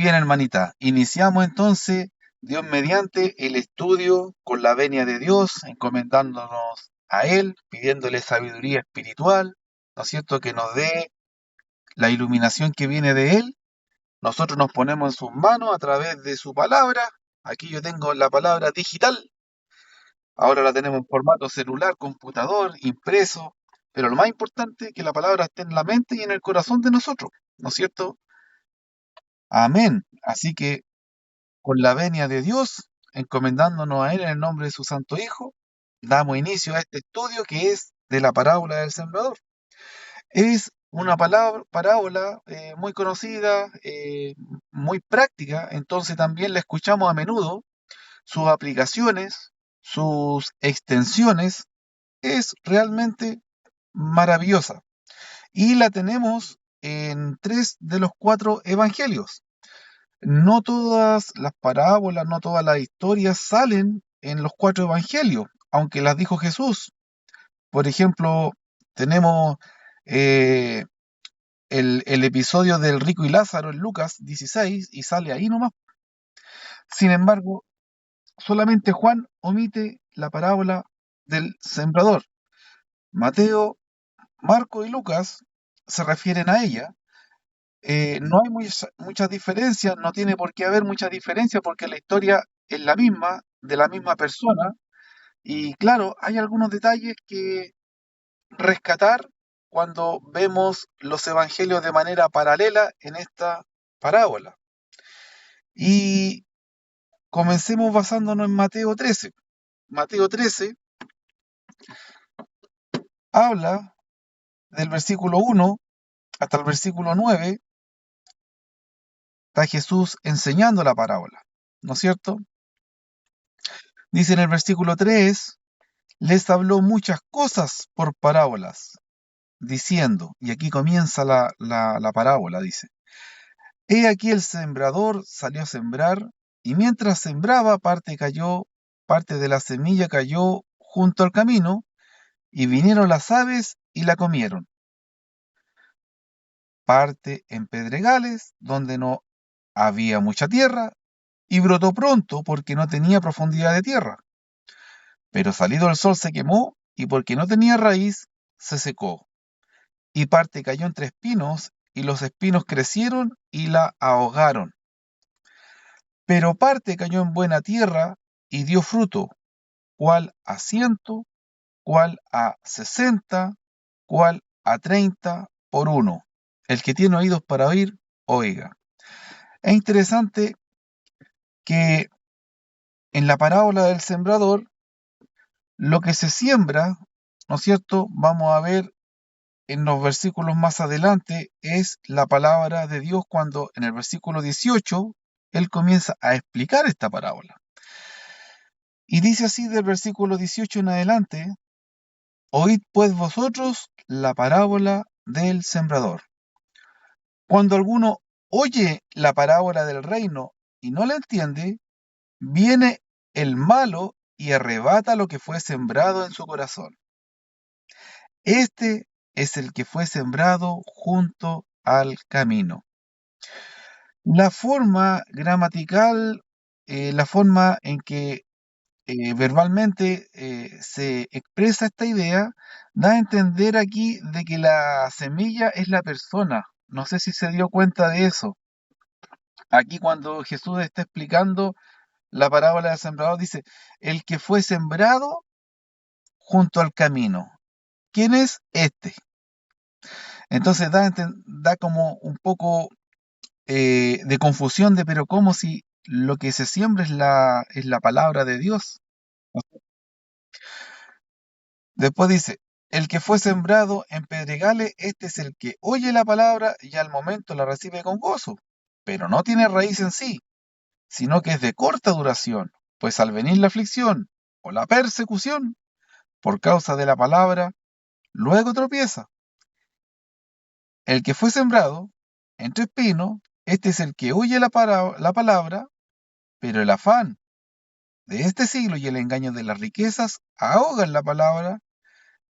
Bien, hermanita, iniciamos entonces, Dios mediante, el estudio con la venia de Dios, encomendándonos a Él, pidiéndole sabiduría espiritual, ¿no es cierto?, que nos dé la iluminación que viene de Él. Nosotros nos ponemos en sus manos a través de su palabra. Aquí yo tengo la palabra digital, ahora la tenemos en formato celular, computador, impreso, pero lo más importante es que la palabra esté en la mente y en el corazón de nosotros, ¿no es cierto? Amén. Así que con la venia de Dios, encomendándonos a Él en el nombre de su Santo Hijo, damos inicio a este estudio que es de la parábola del sembrador. Es una parábola muy conocida, muy práctica, entonces también la escuchamos a menudo. Sus aplicaciones, sus extensiones, es realmente maravillosa. Y la tenemos en 3 de los 4 evangelios. No todas las parábolas, no todas las historias salen en los 4 evangelios, aunque las dijo Jesús. Por ejemplo, tenemos eh, el episodio del rico y Lázaro en Lucas 16 y sale ahí nomás. Sin embargo, solamente Juan omite la parábola del sembrador. Mateo, Marco y Lucas se refieren a ella. No hay muchas diferencias, no tiene por qué haber mucha diferencia porque la historia es la misma, de la misma persona, y claro, hay algunos detalles que rescatar cuando vemos los evangelios de manera paralela en esta parábola. Y comencemos basándonos en Mateo 13. Mateo 13 habla del versículo 1 hasta el versículo 9, está Jesús enseñando la parábola, ¿no es cierto? Dice en el versículo 3, les habló muchas cosas por parábolas, diciendo, y aquí comienza la parábola, dice, he aquí el sembrador salió a sembrar, y mientras sembraba parte de la semilla cayó junto al camino, y vinieron las aves y la comieron. Parte en pedregales, donde no había mucha tierra, y brotó pronto porque no tenía profundidad de tierra. Pero salido el sol se quemó, y porque no tenía raíz, se secó. Y parte cayó entre espinos, y los espinos crecieron y la ahogaron. Pero parte cayó en buena tierra, y dio fruto, cuál a 100, cuál a 60, cuál a 30 por uno. El que tiene oídos para oír, oiga. Es interesante que en la parábola del sembrador, lo que se siembra, ¿no es cierto? Vamos a ver en los versículos más adelante, es la palabra de Dios cuando en el versículo 18 él comienza a explicar esta parábola. Y dice así del versículo 18 en adelante, oíd pues vosotros la parábola del sembrador. Cuando alguno oye la parábola del reino y no la entiende, viene el malo y arrebata lo que fue sembrado en su corazón. Este es el que fue sembrado junto al camino. La forma gramatical, la forma en que verbalmente se expresa esta idea, da a entender aquí de que la semilla es la persona. No sé si se dio cuenta de eso. Aquí cuando Jesús está explicando la parábola del sembrador, dice, el que fue sembrado junto al camino. ¿Quién es este? Entonces da como un poco de confusión de, pero ¿cómo si lo que se siembra es la palabra de Dios? Después dice, el que fue sembrado en pedregales, este es el que oye la palabra y al momento la recibe con gozo, pero no tiene raíz en sí, sino que es de corta duración, pues al venir la aflicción o la persecución por causa de la palabra, luego tropieza. El que fue sembrado entre espinos, este es el que oye la palabra, pero el afán de este siglo y el engaño de las riquezas ahogan la palabra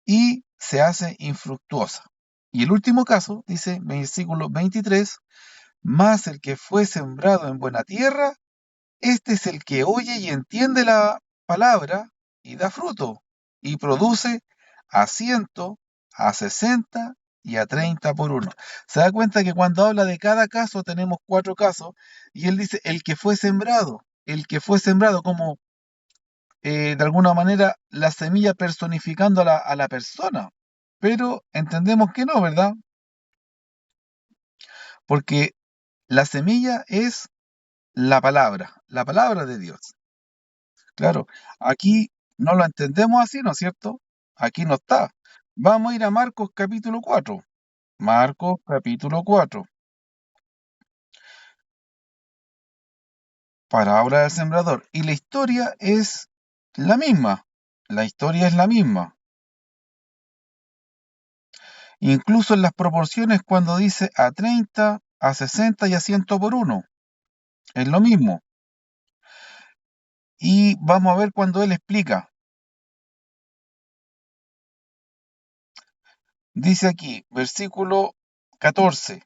y se hace infructuosa. Y el último caso, dice versículo 23, Mas el que fue sembrado en buena tierra, este es el que oye y entiende la palabra y da fruto, y produce a 100, a 60 y a 30 por uno. Se da cuenta que cuando habla de cada caso tenemos 4 casos, y él dice el que fue sembrado como de alguna manera la semilla personificando a la persona. Pero entendemos que no, ¿verdad? Porque la semilla es la palabra de Dios. Claro, aquí no lo entendemos así, ¿no es cierto? Aquí no está. Vamos a ir a Marcos capítulo 4. Marcos capítulo 4. Parábola del sembrador. Y la historia es la misma. La historia es la misma. Incluso en las proporciones cuando dice a 30, a 60 y a 100 por uno. Es lo mismo. Y vamos a ver cuando él explica. Dice aquí, versículo 14.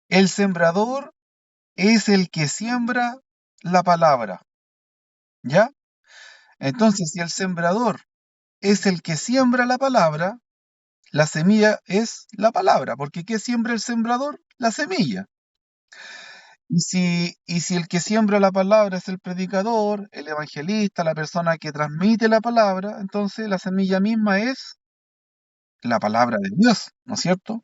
El sembrador es el que siembra la palabra, ¿ya? Entonces, si el sembrador es el que siembra la palabra, la semilla es la palabra, porque ¿qué siembra el sembrador? La semilla. Y si el que siembra la palabra es el predicador, el evangelista, la persona que transmite la palabra, entonces la semilla misma es la palabra de Dios, ¿no es cierto?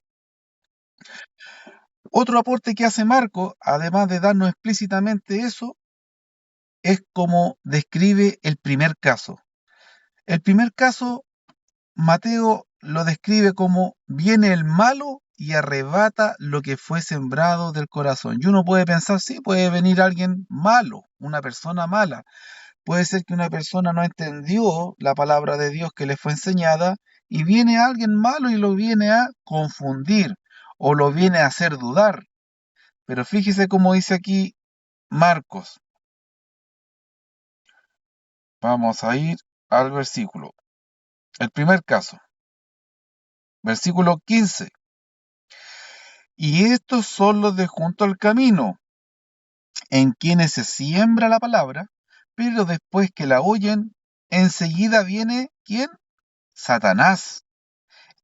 Otro aporte que hace Marco, además de darnos explícitamente eso, es como describe el primer caso. El primer caso, Mateo lo describe como viene el malo y arrebata lo que fue sembrado del corazón. Y uno puede pensar, sí, puede venir alguien malo, una persona mala. Puede ser que una persona no entendió la palabra de Dios que le fue enseñada y viene alguien malo y lo viene a confundir o lo viene a hacer dudar. Pero fíjese cómo dice aquí Marcos. Vamos a ir al versículo. El primer caso, versículo 15. Y estos son los de junto al camino, en quienes se siembra la palabra, pero después que la oyen, enseguida viene ¿quién? Satanás,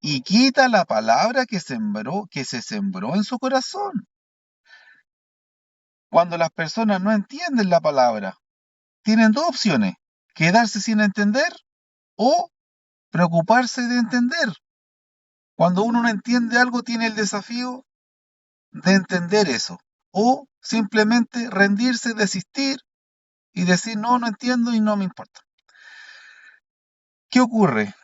y quita la palabra que se sembró en su corazón. Cuando las personas no entienden la palabra, tienen 2 opciones: quedarse sin entender o preocuparse de entender. Cuando uno no entiende algo, tiene el desafío de entender eso, o simplemente rendirse, desistir y decir, no, no entiendo y no me importa. ¿Qué ocurre?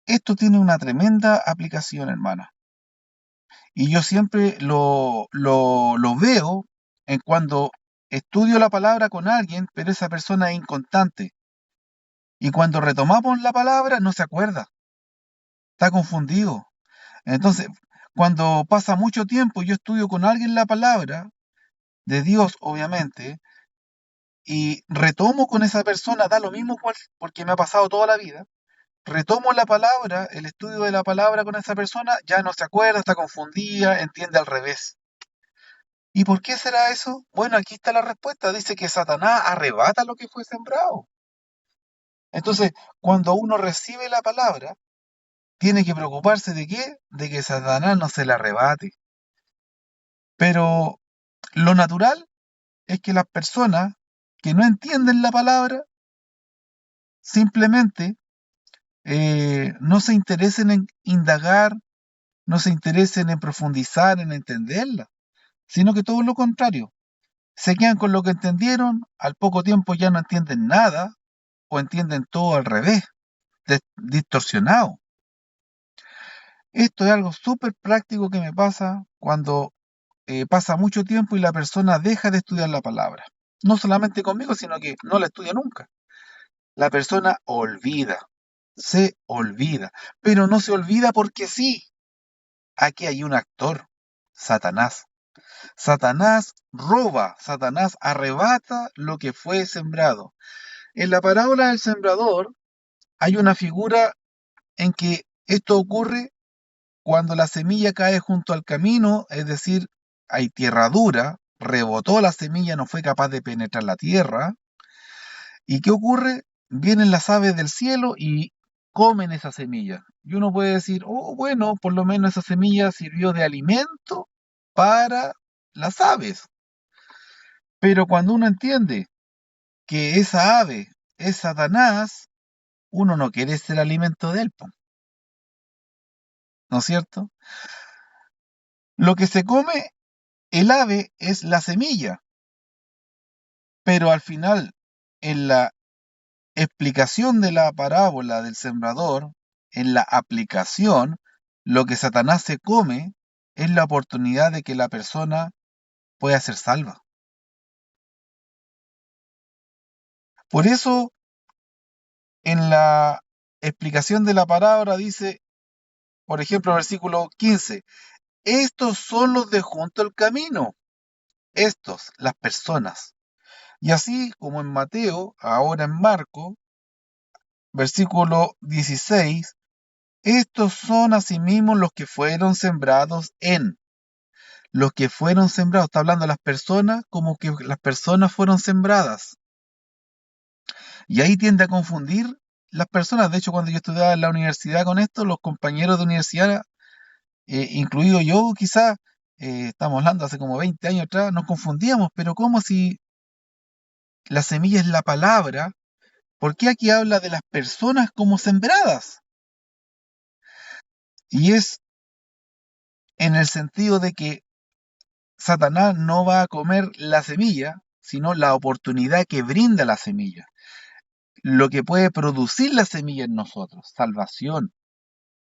Esto tiene una tremenda aplicación, hermana. Y yo siempre lo veo en cuando estudio la palabra con alguien, pero esa persona es inconstante. Y cuando retomamos la palabra, no se acuerda, está confundido. Entonces, cuando pasa mucho tiempo, yo estudio con alguien la palabra, de Dios, obviamente, y retomo con esa persona, da lo mismo cual, porque me ha pasado toda la vida, retomo la palabra, el estudio de la palabra con esa persona, ya no se acuerda, está confundida, entiende al revés. ¿Y por qué será eso? Bueno, aquí está la respuesta. Dice que Satanás arrebata lo que fue sembrado. Entonces, cuando uno recibe la palabra, tiene que preocuparse de qué? De que Satanás no se la arrebate. Pero lo natural es que las personas que no entienden la palabra simplemente no se interesen en indagar, no se interesen en profundizar, en entenderla, sino que todo lo contrario. Se quedan con lo que entendieron, al poco tiempo ya no entienden nada o entienden todo al revés, distorsionado. Esto es algo súper práctico que me pasa cuando pasa mucho tiempo y la persona deja de estudiar la palabra. No solamente conmigo, sino que no la estudia nunca. La persona olvida, se olvida, pero no se olvida porque sí. Aquí hay un actor, Satanás. Satanás roba, Satanás arrebata lo que fue sembrado. En la parábola del sembrador hay una figura en que esto ocurre cuando la semilla cae junto al camino, es decir, hay tierra dura, rebotó la semilla, no fue capaz de penetrar la tierra. ¿Y qué ocurre? Vienen las aves del cielo y comen esa semilla. Y uno puede decir, oh, bueno, por lo menos esa semilla sirvió de alimento para las aves. Pero cuando uno entiende que esa ave es Satanás, uno no quiere ser alimento de él, po, ¿no es cierto? Lo que se come el ave es la semilla, pero al final, en la explicación de la parábola del sembrador, en la aplicación, lo que Satanás se come es la oportunidad de que la persona pueda ser salva. Por eso, en la explicación de la parábola dice, por ejemplo, versículo 15, estos son los de junto al camino, estos, las personas. Y así como en Mateo, ahora en Marco, versículo 16, estos son asimismo los que fueron sembrados en. Los que fueron sembrados, está hablando de las personas como que las personas fueron sembradas. Y ahí tiende a confundir las personas. De hecho, cuando yo estudiaba en la universidad con esto, los compañeros de universidad, incluido yo quizás, estamos hablando hace como 20 años atrás, nos confundíamos, pero ¿cómo si la semilla es la palabra? ¿Por qué aquí habla de las personas como sembradas? Y es en el sentido de que Satanás no va a comer la semilla, sino la oportunidad que brinda la semilla, lo que puede producir la semilla en nosotros, salvación.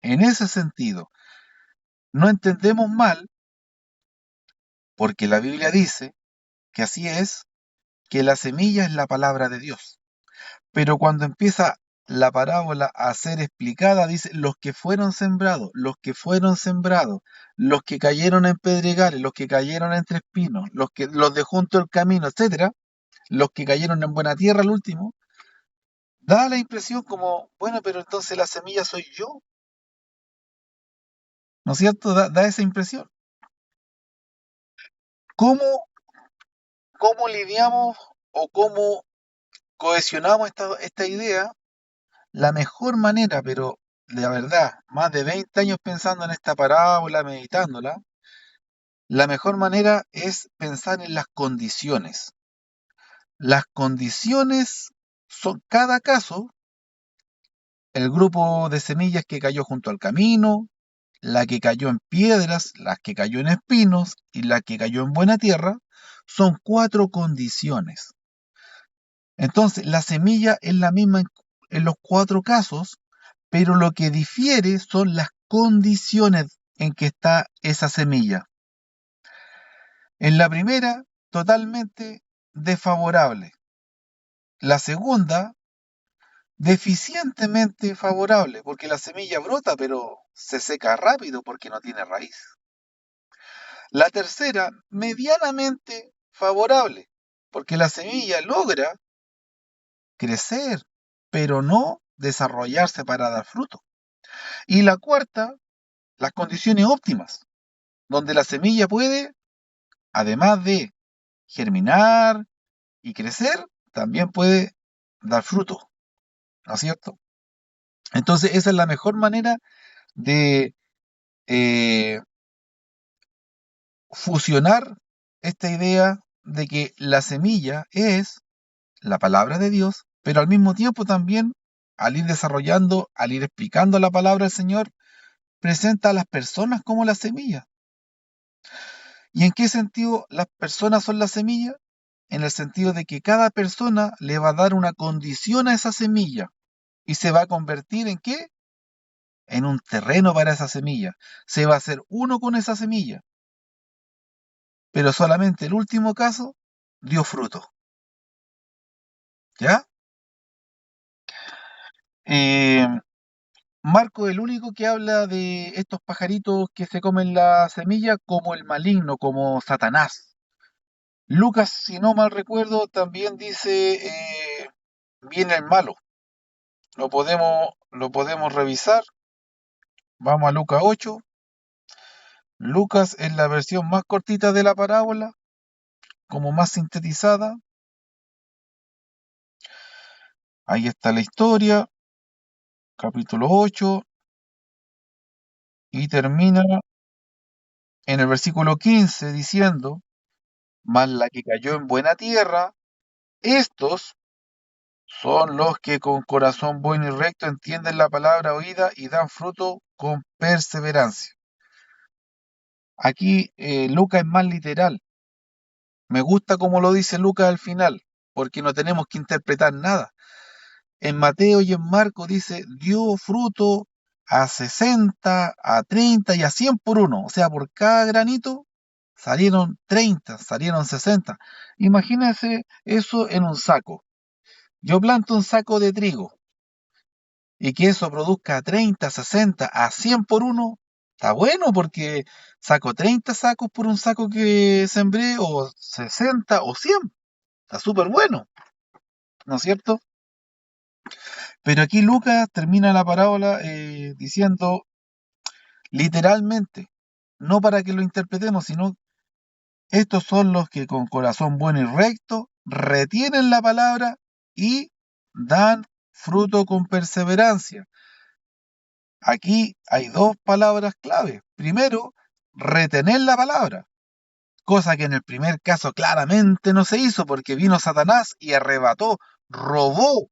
En ese sentido, no entendemos mal, porque la Biblia dice que así es, que la semilla es la palabra de Dios. Pero cuando empieza la parábola a ser explicada, dice, los que fueron sembrados, los que fueron sembrados, los que cayeron en pedregales, los que cayeron entre espinos, los de junto al camino, etcétera, los que cayeron en buena tierra al último, da la impresión como, bueno, pero entonces la semilla soy yo, ¿no es cierto? Da esa impresión. ¿Cómo, cómo lidiamos o cómo cohesionamos esta idea? La mejor manera, pero la verdad, más de 20 años pensando en esta parábola, meditándola, la mejor manera es pensar en las condiciones. Las condiciones son cada caso, el grupo de semillas que cayó junto al camino, la que cayó en piedras, la que cayó en espinos y la que cayó en buena tierra, son cuatro condiciones. Entonces, la semilla es la misma en los cuatro casos, pero lo que difiere son las condiciones en que está esa semilla. En la primera, totalmente desfavorable. La segunda, deficientemente favorable, porque la semilla brota, pero se seca rápido porque no tiene raíz. La tercera, medianamente favorable, porque la semilla logra crecer, pero no desarrollarse para dar fruto. Y la cuarta, las condiciones óptimas, donde la semilla puede, además de germinar y crecer, también puede dar fruto, ¿no es cierto? Entonces esa es la mejor manera de eh, fusionar esta idea de que la semilla es la palabra de Dios, pero al mismo tiempo también, al ir desarrollando, al ir explicando la palabra del Señor, presenta a las personas como la semilla. ¿Y en qué sentido las personas son la semilla? En el sentido de que cada persona le va a dar una condición a esa semilla y se va a convertir en qué? En un terreno para esa semilla. Se va a hacer uno con esa semilla, pero solamente el último caso dio fruto. ¿Ya? Eh, Marco es el único que habla de estos pajaritos que se comen la semilla como el maligno, como Satanás. Lucas, si no mal recuerdo, también dice viene el malo. Lo podemos revisar. Vamos a Lucas 8. Lucas es la versión más cortita de la parábola, como más sintetizada. Ahí está la historia, capítulo 8, y termina en el versículo 15 diciendo, mas la que cayó en buena tierra, estos son los que con corazón bueno y recto entienden la palabra oída y dan fruto con perseverancia. Aquí Lucas es más literal. Me gusta como lo dice Lucas al final, porque no tenemos que interpretar nada. En Mateo y en Marcos dice, dio fruto a 60, a 30 y a 100 por uno. O sea, por cada granito salieron 30, salieron 60. Imagínense eso en un saco. Yo planto un saco de trigo y que eso produzca 30, 60, a 100 por uno. Está bueno porque saco 30 sacos por un saco que sembré o 60 o 100. Está súper bueno, ¿no es cierto? Pero aquí Lucas termina la parábola diciendo literalmente, no para que lo interpretemos, sino estos son los que con corazón bueno y recto retienen la palabra y dan fruto con perseverancia. Aquí hay dos palabras clave. Primero, retener la palabra, cosa que en el primer caso claramente no se hizo porque vino Satanás y arrebató, robó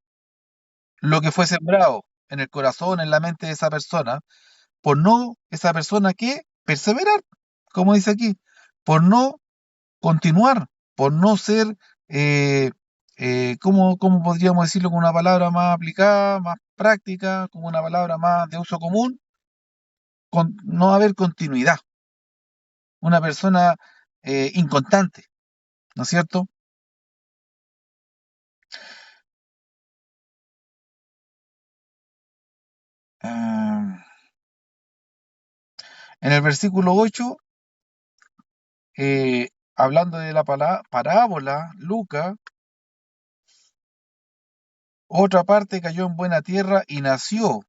lo que fue sembrado en el corazón, en la mente de esa persona, por no esa persona que perseverar, como dice aquí, por no continuar, por no ser, ¿cómo podríamos decirlo con una palabra más aplicada, más práctica, con una palabra más de uso común? Con no haber continuidad, una persona inconstante, ¿no es cierto? Ah, en el versículo 8, hablando de la parábola, Lucas, otra parte cayó en buena tierra y nació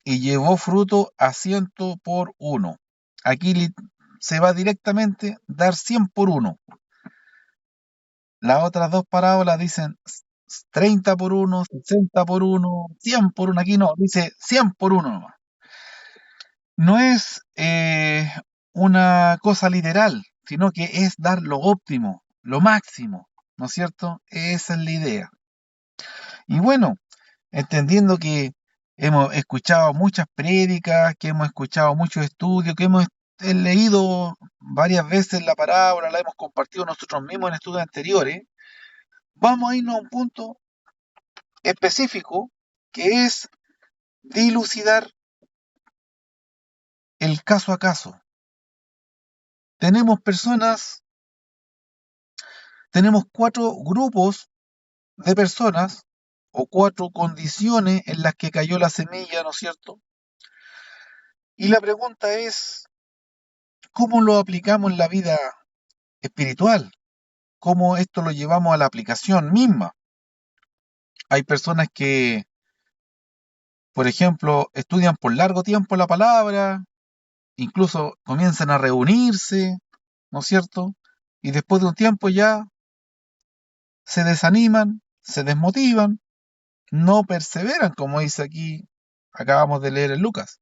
y llevó fruto a 100 por uno. Aquí se va directamente dar 100 por uno. Las otras dos parábolas dicen 30 por uno, 60 por uno, 100 por uno. Aquí no, dice 100 por uno nomás. No es una cosa literal, sino que es dar lo óptimo, lo máximo, ¿no es cierto? Esa es la idea. Y bueno, entendiendo que hemos escuchado muchas prédicas, que hemos escuchado muchos estudios, que hemos leído varias veces la parábola, la hemos compartido nosotros mismos en estudios anteriores, vamos a irnos a un punto específico que es dilucidar el caso a caso. Tenemos personas, tenemos cuatro grupos de personas o cuatro condiciones en las que cayó la semilla, ¿no es cierto? Y la pregunta es, ¿cómo lo aplicamos en la vida espiritual? ¿Cómo esto lo llevamos a la aplicación misma? Hay personas que, por ejemplo, estudian por largo tiempo la palabra, incluso comienzan a reunirse, ¿no es cierto? Y después de un tiempo ya se desaniman, se desmotivan, no perseveran, como dice aquí, acabamos de leer en Lucas,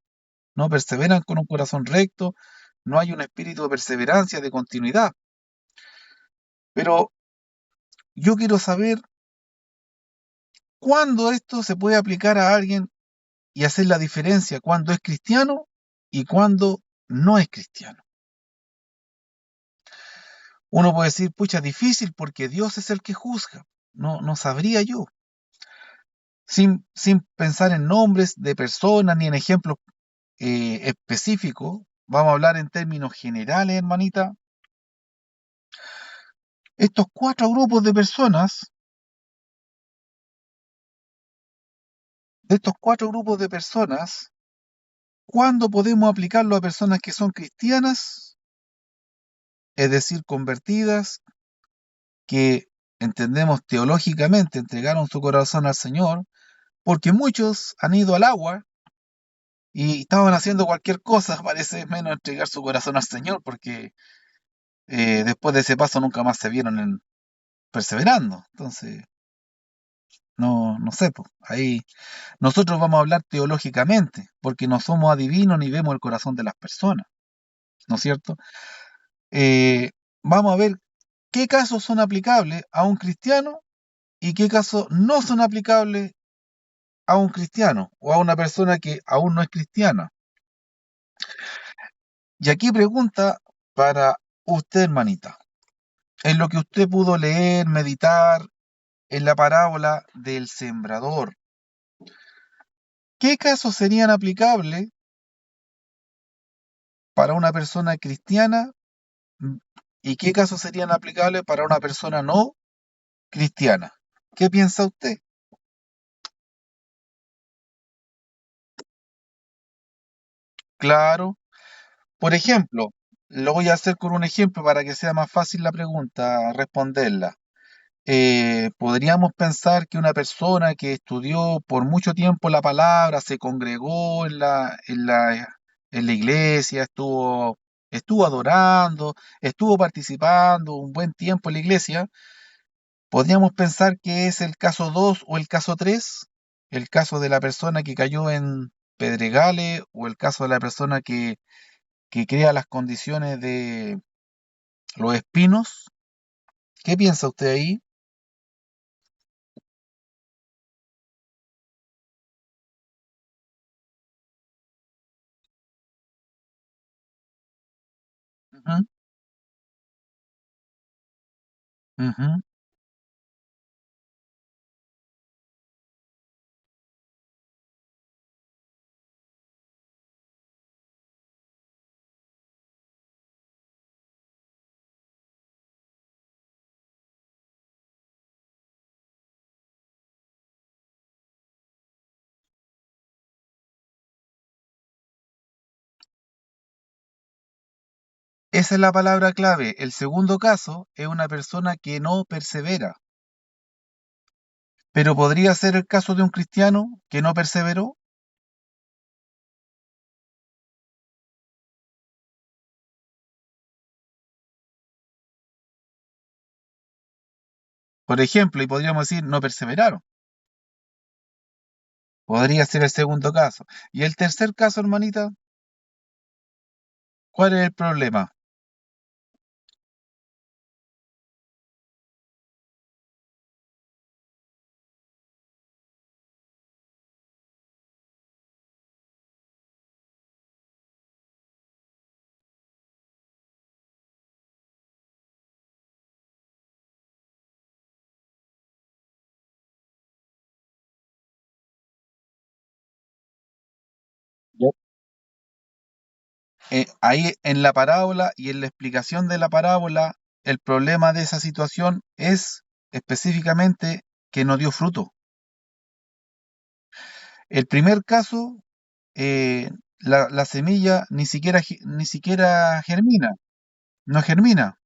no perseveran con un corazón recto, no hay un espíritu de perseverancia, de continuidad. Pero yo quiero saber cuándo esto se puede aplicar a alguien y hacer la diferencia cuando es cristiano y cuando no es cristiano. Uno puede decir, pucha, difícil porque Dios es el que juzga. No, no sabría yo. Sin pensar en nombres de personas ni en ejemplos específicos, vamos a hablar en términos generales, hermanita. Estos cuatro grupos de personas, de estos cuatro grupos de personas, ¿cuándo podemos aplicarlo a personas que son cristianas? Es decir, convertidas, que entendemos teológicamente entregaron su corazón al Señor, porque muchos han ido al agua, y estaban haciendo cualquier cosa, parece menos entregar su corazón al Señor, porque después de ese paso nunca más se vieron perseverando. Entonces, no sé, pues, ahí nosotros vamos a hablar teológicamente, porque no somos adivinos ni vemos el corazón de las personas, ¿no es cierto? Eh, Vamos a ver qué casos son aplicables a un cristiano y qué casos no son aplicables a un cristiano o a una persona que aún no es cristiana. Y aquí pregunta para usted, hermanita, en lo que usted pudo leer, meditar en la parábola del sembrador, ¿qué casos serían aplicables para una persona cristiana mm, y qué casos serían aplicables para una persona no cristiana? ¿Qué piensa usted? Claro. Por ejemplo, lo voy a hacer con un ejemplo para que sea más fácil la pregunta, responderla. Podríamos pensar que una persona que estudió por mucho tiempo la palabra, se congregó en la iglesia, estuvo adorando, estuvo participando un buen tiempo en la iglesia, podríamos pensar que es el caso 2 o el caso 3, el caso de la persona que cayó en Pedregales o el caso de la persona que crea las condiciones de los espinos. ¿Qué piensa usted ahí? Ujú, ujú. Esa es la palabra clave. El segundo caso es una persona que no persevera, pero podría ser el caso de un cristiano que no perseveró, por ejemplo, y podríamos decir no perseveraron. Podría ser el segundo caso. Y el tercer caso, hermanita, ¿cuál es el problema? Ya. Ahí en la parábola y en la explicación de la parábola, el problema de esa situación es específicamente que no dio fruto. El primer caso, la semilla ni siquiera germina, no germina.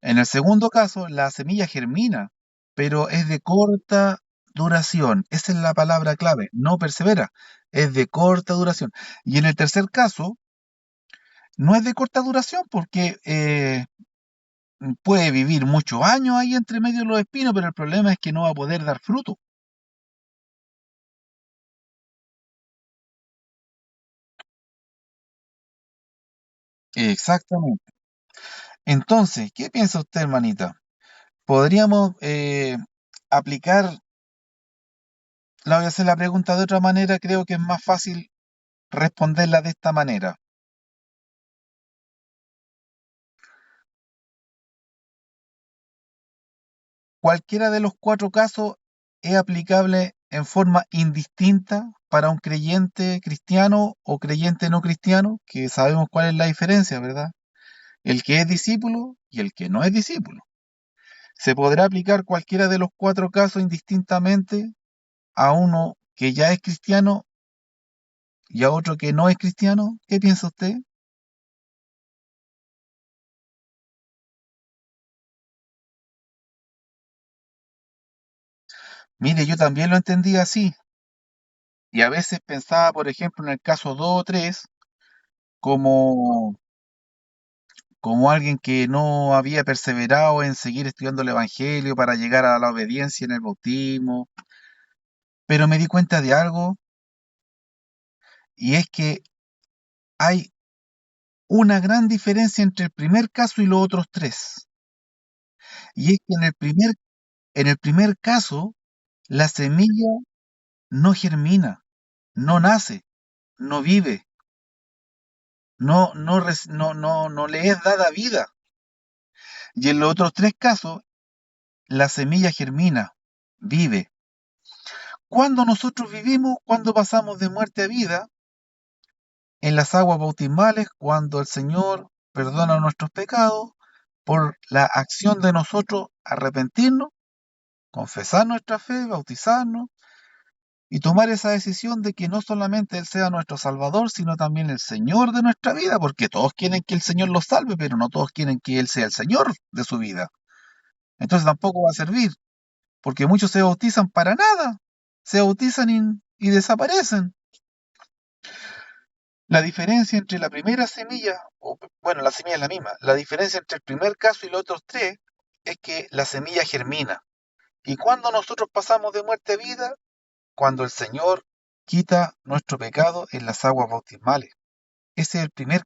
En el segundo caso, la semilla germina, pero es de corta duración. Esa es la palabra clave, no persevera, es de corta duración. Y en el tercer caso, no es de corta duración porque puede vivir muchos años ahí entre medio de los espinos, pero el problema es que no va a poder dar fruto. Exactamente. Entonces, ¿qué piensa usted, hermanita? ¿Podríamos aplicar, la voy a hacer la pregunta de otra manera, creo que es más fácil responderla de esta manera? Cualquiera de los cuatro casos es aplicable en forma indistinta para un creyente cristiano o creyente no cristiano, que sabemos cuál es la diferencia, ¿verdad? El que es discípulo y el que no es discípulo. Se podrá aplicar cualquiera de los cuatro casos indistintamente a uno que ya es cristiano y a otro que no es cristiano. ¿Qué piensa usted? Mire, yo también lo entendí así, Y a veces pensaba, por ejemplo, en el caso 2 o 3, como, como alguien que no había perseverado en seguir estudiando el Evangelio para llegar a la obediencia en el bautismo. Pero me di cuenta de algo, y es que hay una gran diferencia entre el primer caso y los otros tres. Y es que en el primer caso, la semilla no germina, no nace, no vive, no le es dada vida. Y en los otros tres casos, la semilla germina, vive. Cuando nosotros vivimos, cuando pasamos de muerte a vida, en las aguas bautismales, cuando el Señor perdona nuestros pecados, por la acción de nosotros arrepentirnos, confesar nuestra fe, bautizarnos y tomar esa decisión de que no solamente Él sea nuestro Salvador, sino también el Señor de nuestra vida, porque todos quieren que el Señor los salve, pero no todos quieren que Él sea el Señor de su vida. Entonces tampoco va a servir, porque muchos se bautizan para nada, se bautizan y desaparecen. La diferencia entre la primera semilla, bueno, la semilla es la misma, la diferencia entre el primer caso y los otros tres es que la semilla germina. Y cuando nosotros pasamos de muerte a vida, cuando el Señor quita nuestro pecado en las aguas bautismales. Ese es el primer.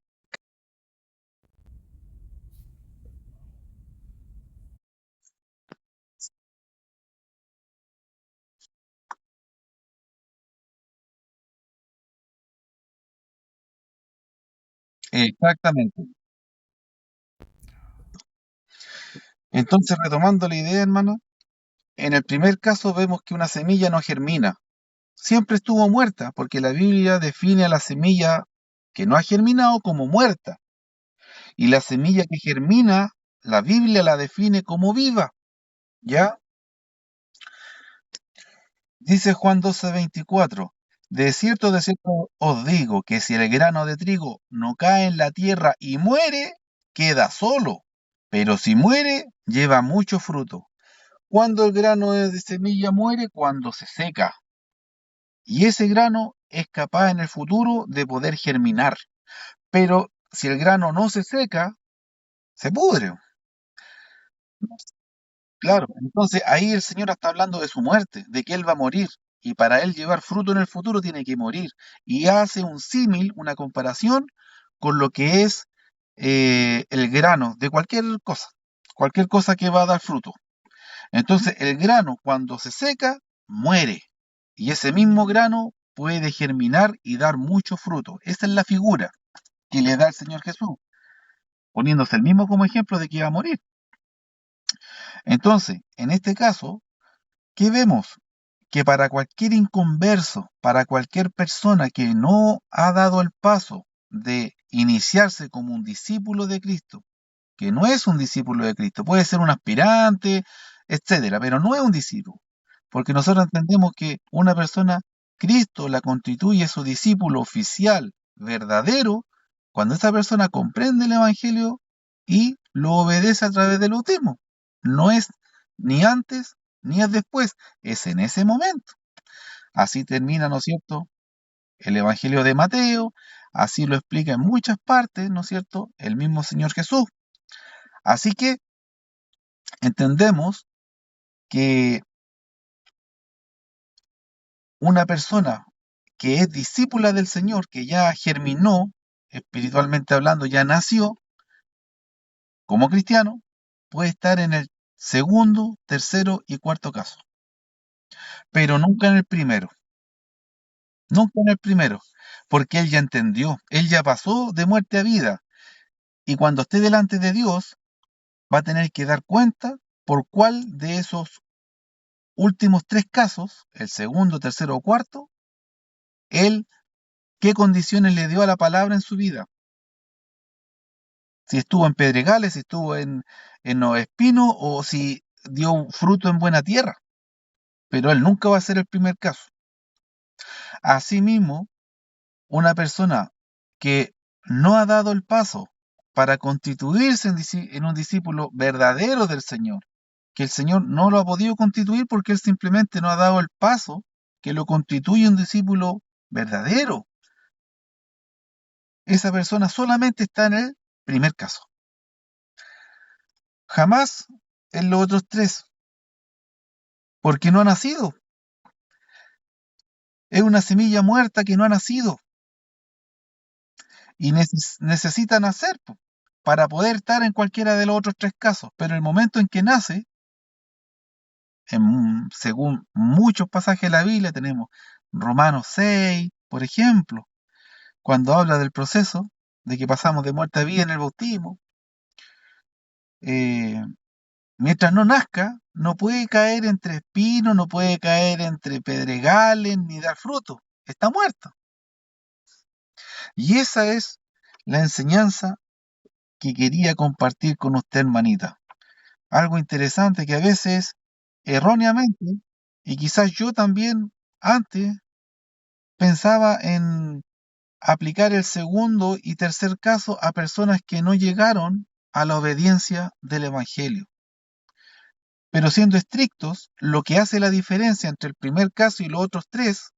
Exactamente. Entonces, retomando la idea, hermano, en el primer caso vemos que una semilla no germina. Siempre estuvo muerta, porque la Biblia define a la semilla que no ha germinado como muerta. Y la semilla que germina, la Biblia la define como viva. ¿Ya? Dice Juan 12:24, de cierto os digo que si el grano de trigo no cae en la tierra y muere, queda solo, pero si muere, lleva mucho fruto. Cuando el grano de semilla muere, cuando se seca. Y ese grano es capaz en el futuro de poder germinar. Pero si el grano no se seca, se pudre. Claro, entonces ahí el Señor está hablando de su muerte, de que Él va a morir, y para Él llevar fruto en el futuro tiene que morir. Y hace un símil, una comparación con lo que es el grano de cualquier cosa que va a dar fruto. Entonces el grano cuando se seca, muere, y ese mismo grano puede germinar y dar mucho fruto. Esa es la figura que le da el Señor Jesús, poniéndose el mismo como ejemplo de que iba a morir. Entonces, en este caso, ¿qué vemos? Que para cualquier inconverso, para cualquier persona que no ha dado el paso de iniciarse como un discípulo de Cristo, que no es un discípulo de Cristo, puede ser un aspirante, etcétera, pero no es un discípulo, porque nosotros entendemos que una persona, Cristo la constituye su discípulo oficial, verdadero, cuando esa persona comprende el Evangelio y lo obedece a través del bautismo. No es ni antes ni es después, es en ese momento. Así termina, ¿no es cierto?, el Evangelio de Mateo, así lo explica en muchas partes, ¿no es cierto?, el mismo Señor Jesús. Así que entendemos que una persona que es discípula del Señor, que ya germinó, espiritualmente hablando, ya nació como cristiano, puede estar en el segundo, tercero y cuarto caso, pero nunca en el primero, nunca en el primero, porque él ya entendió, él ya pasó de muerte a vida, y cuando esté delante de Dios, va a tener que dar cuenta por cuál de esos últimos tres casos, el segundo, tercero o cuarto, él qué condiciones le dio a la palabra en su vida. Si estuvo en pedregales, si estuvo en los espinos o si dio fruto en buena tierra. Pero él nunca va a ser el primer caso. Asimismo, una persona que no ha dado el paso para constituirse en un discípulo verdadero del Señor, que el Señor no lo ha podido constituir porque él simplemente no ha dado el paso, que lo constituye un discípulo verdadero. Esa persona solamente está en el primer caso, jamás en los otros tres, porque no ha nacido. Es una semilla muerta que no ha nacido y necesita nacer para poder estar en cualquiera de los otros tres casos. Pero el momento en que nace, según muchos pasajes de la Biblia, tenemos Romanos 6, por ejemplo, cuando habla del proceso de que pasamos de muerte a vida en el bautismo, eh, mientras no nazca, no puede caer entre espinos, no puede caer entre pedregales, ni dar fruto. Está muerto. Y esa es la enseñanza que quería compartir con usted, hermanita. Algo interesante que a veces, erróneamente, y quizás yo también antes pensaba en aplicar el segundo y tercer caso a personas que no llegaron a la obediencia del Evangelio. Pero siendo estrictos, lo que hace la diferencia entre el primer caso y los otros tres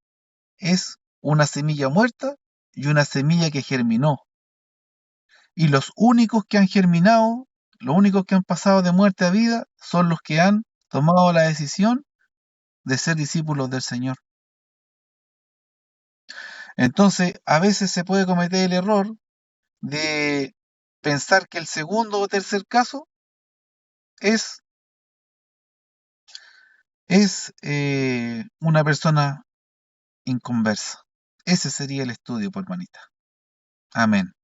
es una semilla muerta y una semilla que germinó. Y los únicos que han germinado, los únicos que han pasado de muerte a vida, son los que han tomado la decisión de ser discípulos del Señor. Entonces, a veces se puede cometer el error de pensar que el segundo o tercer caso es, es una persona inconversa. Ese sería el estudio, por manita. Amén.